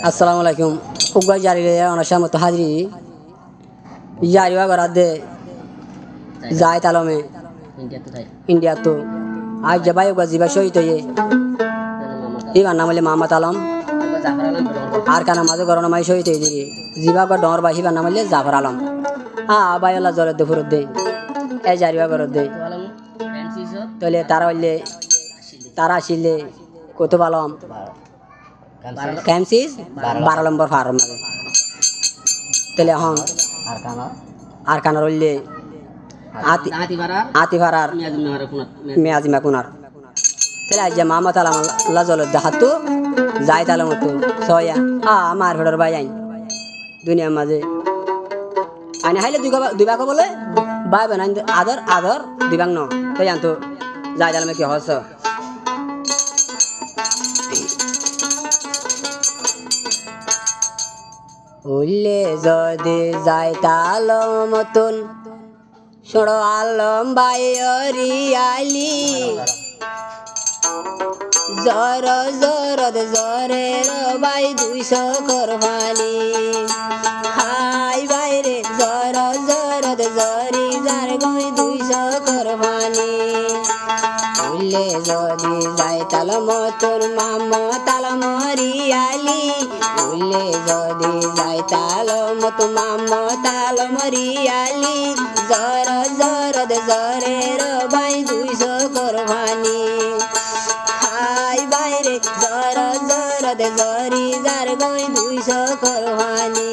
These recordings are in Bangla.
আসসালামু আলাইকুম উগা জারি অনসা মতো হাজরি জারিওয়া করা দে যায় তালমে ইন্ডিয়া তো আজ জবাই উগা জিবা শহীদ হয়ে ইবার নাম হলে মোহাম্মদ আলম আর কানা মাঝে গরম মাই শহীদ হয়ে দিই জিবা বা ডর বা হিবার নাম হলে জাফর আলম আবাই আল্লাহ জলের দে ফুরত দে এ জারিওয়া করত দে তাহলে তারা হইলে তারা আসিলে কত আলম ফ্যান্সিস 12 নম্বর ফার্ম তাহলে এখন আর কানার হইলে আতিভারার মেয়াজিমা কুনার তাহলে আজ মামা তালাম আল্লাহ জলের দেখাতো যাই তালাম তো সয়া আমার ফেডর ভাই আইন দুনিয়ার মাঝে আইনে হাইলে দুই ভাগ বলে ভাই বোন আদর আদর দুই ভাগ ন তাই আনতো যাই তালামে কি হস উল্লে যদি যাই তালম মতন ষোড়ো আলম বাইরিয়ালি জর জরদ জরের বাই 200 করবানি হাই বাইরে জর জরদ জরি যার গই 200 করবানি উল্লে যদি যাই তাল মতন মাম তাল মরিয়ালি উল্লে যদি যাই তাল মত মাম তাল মরিয়ালি জর জরদ জরের বাই 200 করবানি হাই বাইরে জর জরদ জরি যার গই 200 করবানি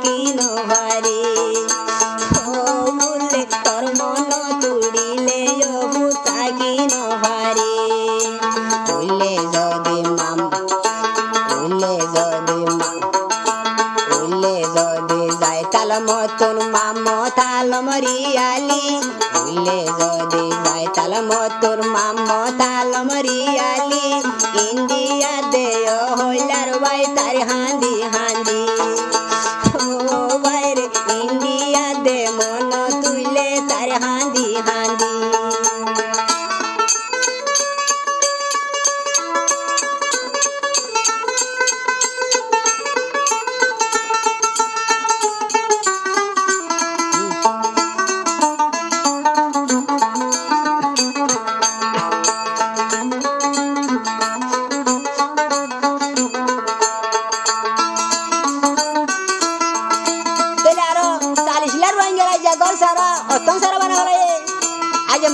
থাকি নভারি ও বলে তোর মন তুড়িলে অবু থাকি নভারি উল্লে যদি যায় তাল মতন তাল মরিয়ালি উল্লে যদি যায় তাল মতন তাল মরিয়ালি ইন্ডিয়া দে হইলার ভাই তার হাঁদি হাঁদি ও বাইরে ইন্ডিয়া দে মন তুইলে তার হাঁদি হাঁদি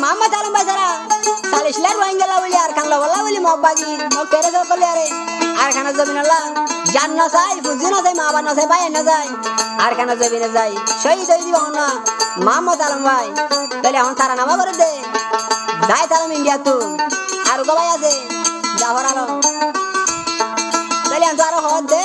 Mama dalam bazara salis lar wangala wali arkan la wala wali mabagi mo kere so kole are arkana zabin Allah janna sai fuzina sai ma banna sai bay na sai arkana zabin sai shoi dei di hona mama dalam vai tale hon tara nama kore de dai dalam india tu aru ga bay ase jawaralo tale hon tara hod de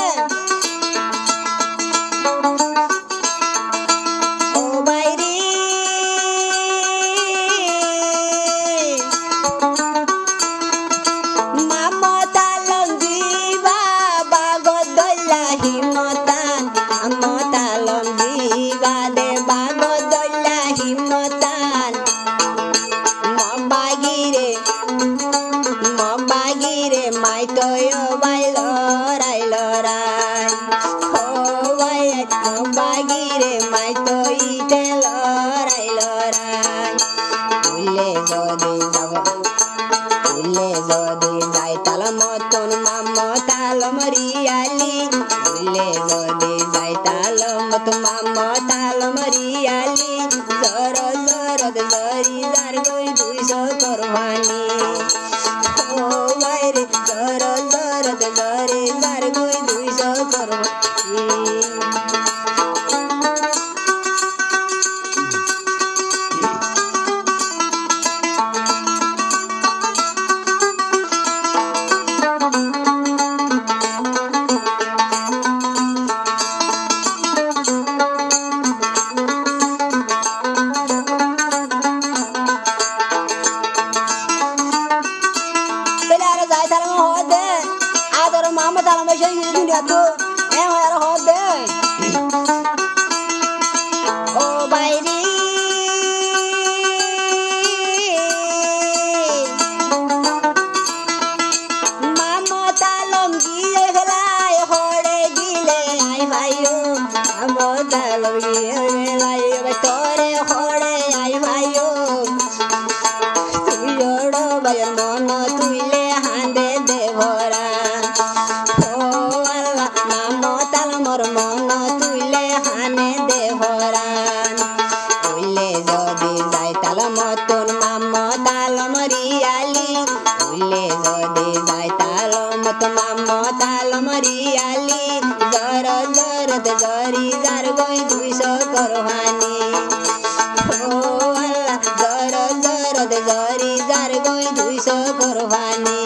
Jari jar goi 200 korwani